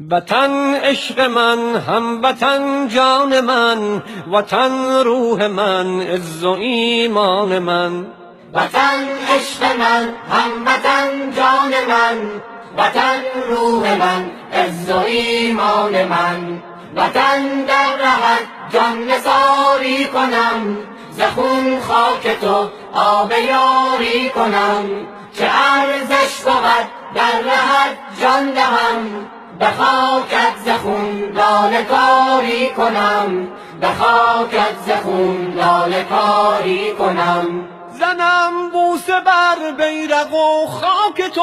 وطن عشق من، هموطن جان من، وطن روح من، عز و ایمان من. وطن عشق من، هموطن جان من، وطن روح من، عز و ایمان من. وطن در رهت جان نثاری کنم، ز خون خاک تو آب یاری کنم. چه ارزش بود در رهت جان دهم، به خاکت ز خون لاله کاری کنم، به خاکت ز خون لاله کاری کنم. زنم بوسه بر بیرق و خاک تو،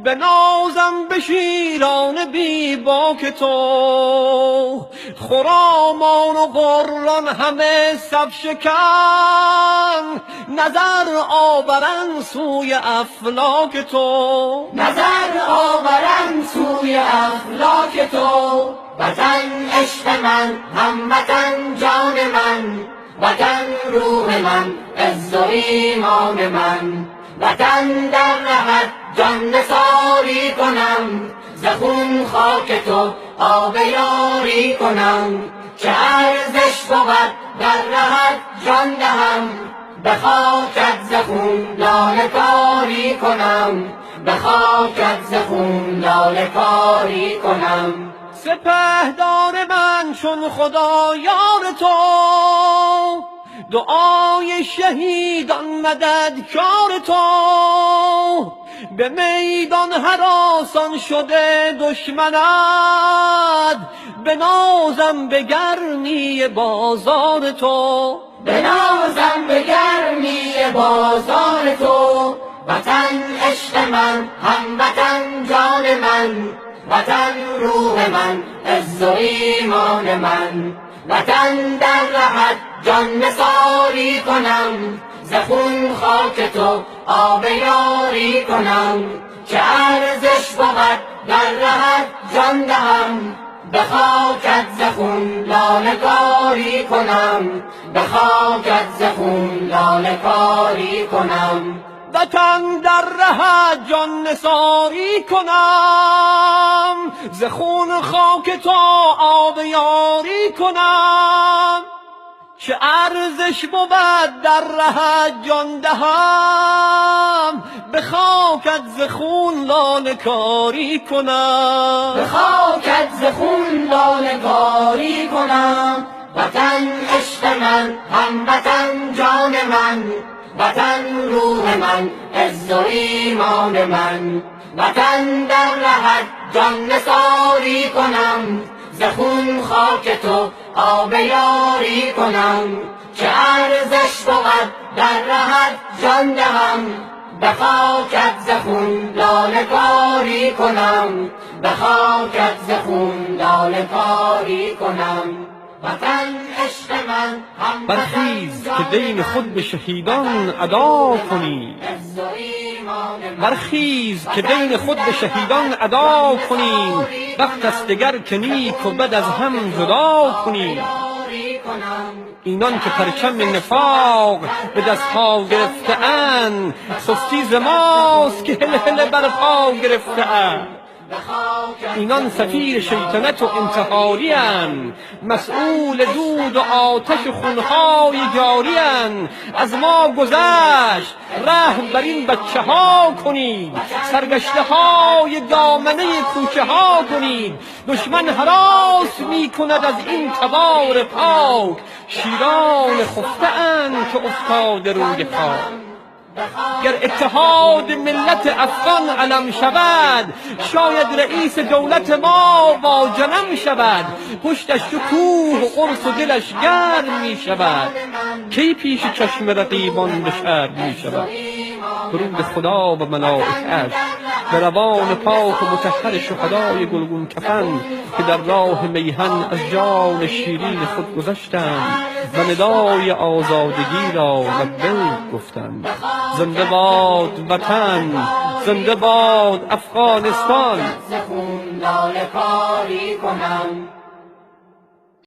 بنازم به شیران بی باک تو. خرامان و قران همه صف شکن، نظر آورن سوی افلاک تو، نظر آورن سوی افلاک تو. وطن عشق من، هموطن جان من، وطن روح من، عز و ایمان من. وطن در رهت جان نثاری کنم، ز خون خاک تو آب یاری کنم. چه ارزش بود در رهت جان دهم، به خاکت ز خون لاله کاری کنم، به خاکت ز خون لاله کاری کنم. سپهدار من چون خدا یار تو، دعای شهیدان مددکار تو. به میدان هراسان شده دشمنت، بنازم به گرمی بازار تو، بنازم به گرمی بازار تو. وطن عشق من، هموطن جان من، وطن روح من، عز و ایمان من. وطن در رهت جان نثاری کنم، ز خون خاک تو آب یاری کنم. چه ارزش بود در رهت جان دهم، به خاکت ز خون لاله کاری کنم، به خاکت ز خون لاله کاری کنم. وطن در رهت جان نثاری کنم، ز خون خاک تو آب یاری کنم. چه ارزش بود در رهت جان دهم، به خاکت ز خون لاله کاری کنم، به خاکت ز خون لاله کاری کنم. وطن عشق من، هموطن جان من، وطن روح من، عز و ایمان من. وطن در رهت جان نثاری کنم، ز خون خاک تو آب یاری کنم. چه ارزش بود در رهت جان دهم، به خاکت ز خون لاله کاری کنم، به خاکت ز خون لاله کاری کنم. وطن عشق من، برخیز که دین خود به شهیدان ادا کنی، برخیز که دین خود به شهیدان ادا کنیم. وقت است دگر که نیک و بد از هم جدا کنیم. اینان که پرچم نفاق به دستها گرفته اند، سستی ز ماست که هله هله بر پا گرفته اند. اینان سفیر شیطنت و انتحاری اند، مسئول دود و آتش و خونهای جاری اند. از ما گذشت رحم بر این بچه ها کنید، سرگشته های دامنه کوچه ها کنید. دشمن هراس می کند از این تبار پاک، شیران خفته اند که افتاده روی خاک. گر اتحاد ملت افغان علم شود، شاید رئیس دولت ما با جنم شود. پشتش تو کوه و قرص و دلش گرم می شود، کی پیش چشم رقیبان به شرم می شود. درود خدا و ملائکه‌اش به روان پاک و مطهر شهدای گلگون کفن، که در راه میهن از جان شیرین خود گذشتند و ندای آزادگی را لبیک گفتند. زنده باد وطن، زنده باد افغانستان. ز خون لاله کاری کنم.